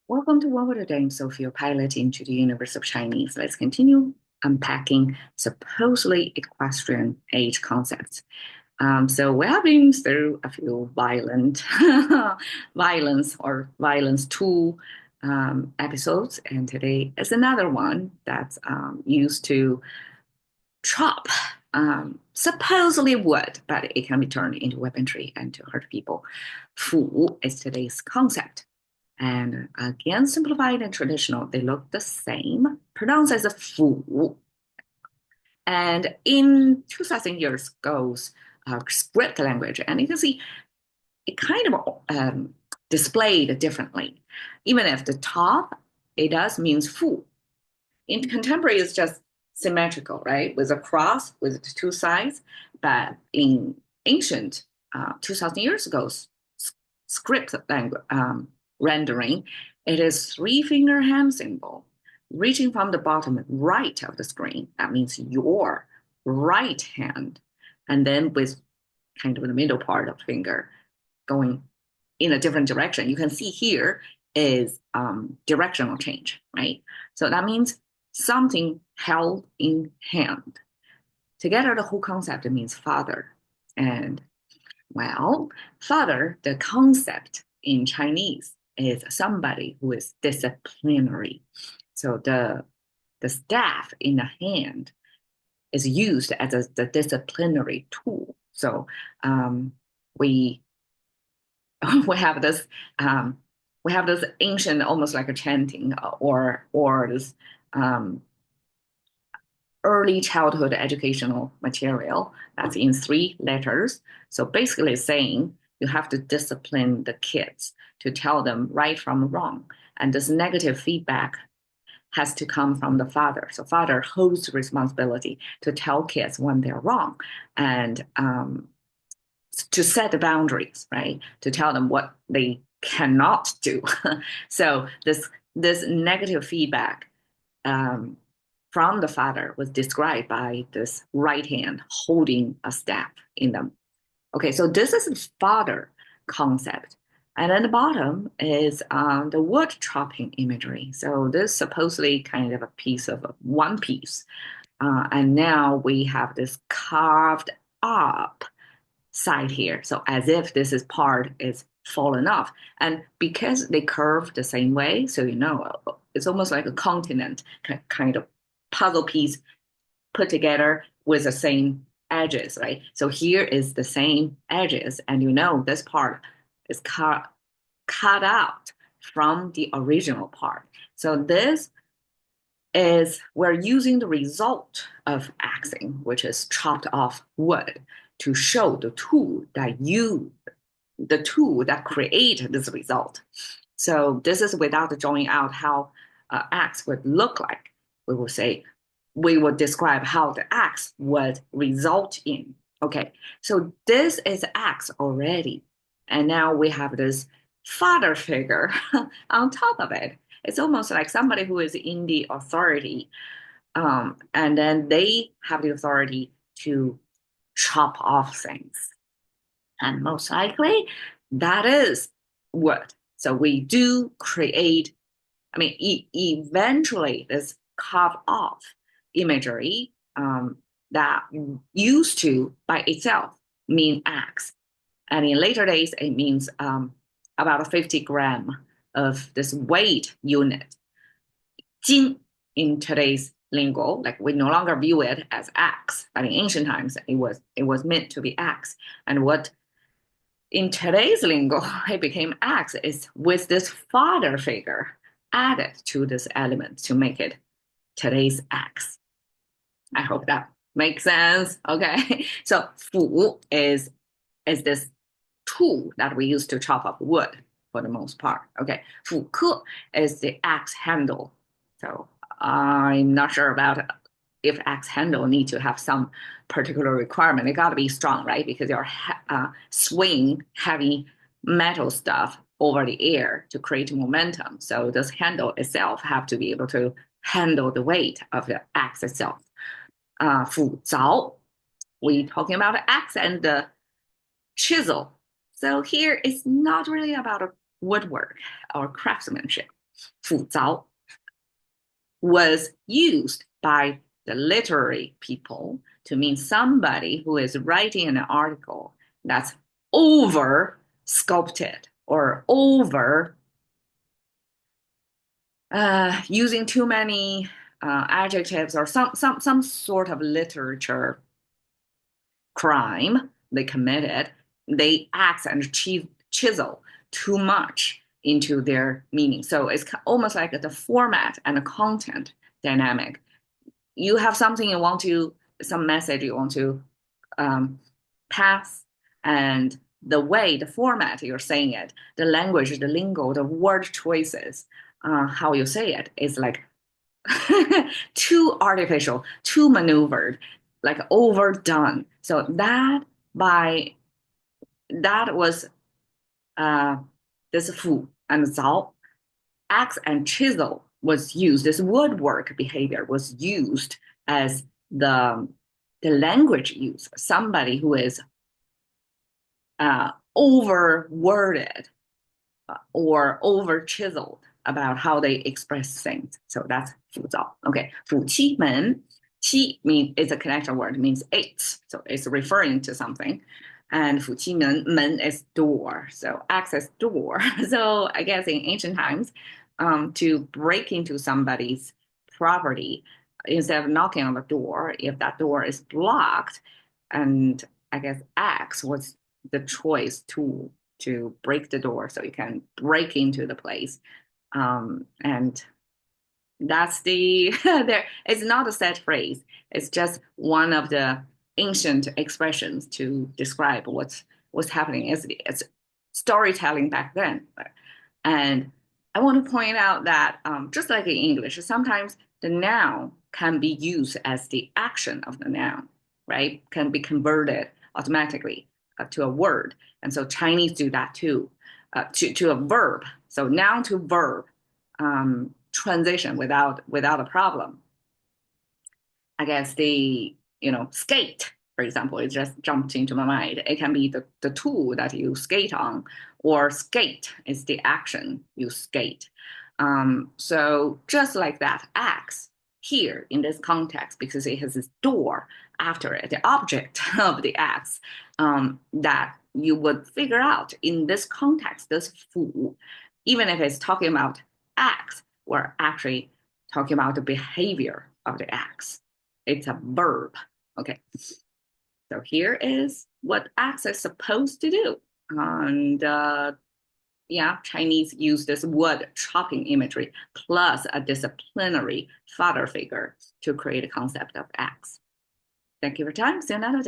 Welcome to What Would a Dame Sophia pilot into the universe of Chinese. Let's continue unpacking supposedly equestrian age concepts. So we have been through a few violent violence two episodes, and today is another one that's used to chop supposedly wood, but it can be turned into weaponry and to hurt people. Fu is today's concept. And again, simplified and traditional, they look the same, pronounced as a fu. And in 2000 years ago's script language, and you can see it kind of displayed differently. Even if the top, it does means fu. In contemporary, it's just symmetrical, right? With a cross with two sides. But in ancient, 2000 years ago, script language, rendering, it is three finger hand symbol reaching from the bottom right of the screen. That means your right hand. And then with kind of the middle part of the finger going in a different direction. You can see here is directional change, right? So that means something held in hand. Together, the whole concept means father. And well, father, the concept in Chinese is somebody who is disciplinary. So the staff in the hand is used as the disciplinary tool. So we we have this um, we have this ancient, almost like a chanting or this um, early childhood educational material that's in three letters. So basically saying you have to discipline the kids to tell them right from wrong. And this negative feedback has to come from the father. So father holds the responsibility to tell kids when they're wrong and to set the boundaries, right? To tell them what they cannot do. So this negative feedback um, from the father was described by this right hand holding a staff in them. Okay, so this is the father concept. And then the bottom is the wood chopping imagery. So this supposedly kind of a piece of one piece. And now we have this carved up side here. So as if this is part is fallen off. And because they curve the same way, so it's almost like a continent kind of puzzle piece put together with the same edges, right? So here is the same edges, and this part is cut out from the original part. So this is we're using the result of axing, which is chopped off wood, to show the tool that create this result. So this is without drawing out how axe would look like. We will say, we will describe how the axe would result in. Okay, so this is axe already. And now we have this father figure on top of it. It's almost like somebody who is in the authority, and then they have the authority to chop off things. And most likely, that is what. So we do create, I mean, eventually, this carve off imagery that used to by itself mean axe. And in later days, it means about a 50 gram of this weight unit. Jin in today's lingo, like we no longer view it as axe, but in ancient times it was meant to be axe. And what in today's lingo it became axe is with this father figure added to this element to make it today's axe. I hope that makes sense. Okay, so fu is this tool that we use to chop up wood for the most part. Okay, fu ke is the axe handle. So I'm not sure about if axe handle need to have some particular requirement. It got to be strong, right? Because you're swing heavy metal stuff over the air to create momentum. So this handle itself have to be able to handle the weight of the axe itself. 斧凿, we talking about the axe and the chisel. So here it's not really about a woodwork or craftsmanship. 复杂 was used by the literary people to mean somebody who is writing an article that's over sculpted or over using too many adjectives or some sort of literature crime they committed. They axe and chisel too much into their meaning. So it's almost like the format and the content dynamic. You have something you want to, some message you want to um, pass, and the way, the format you're saying it, the language, the lingo, the word choices, how you say it is like too artificial, too maneuvered, like overdone. So that was uh, this fu and zao, axe and chisel was used. This woodwork behavior was used as the language use. Somebody who is over worded or over chiseled about how they express things. So that's 浮躁. Okay, 夫妻门, qi means it's a connection word, means eight. So it's referring to something. And 夫妻门, men is door, so access door. So I guess in ancient times, to break into somebody's property, instead of knocking on the door, if that door is blocked, and I guess axe was the choice tool to break the door so you can break into the place. And that's the there. It's not a set phrase. It's just one of the ancient expressions to describe what's happening. It's storytelling back then. And I want to point out that just like in English, sometimes the noun can be used as the action of the noun, right? Can be converted automatically to a word. And so Chinese do that too, to a verb. So noun to verb transition without a problem. I guess skate, for example, it just jumped into my mind. It can be the tool that you skate on, or skate is the action you skate. So just like that, axe here in this context, because it has this door after it, the object of the axe, that you would figure out in this context, this fu, even if it's talking about axe, we're actually talking about the behavior of the axe. It's a verb. Okay. So here is what axe is supposed to do. And yeah, Chinese use this wood chopping imagery plus a disciplinary father figure to create a concept of axe. Thank you for your time. See you another day.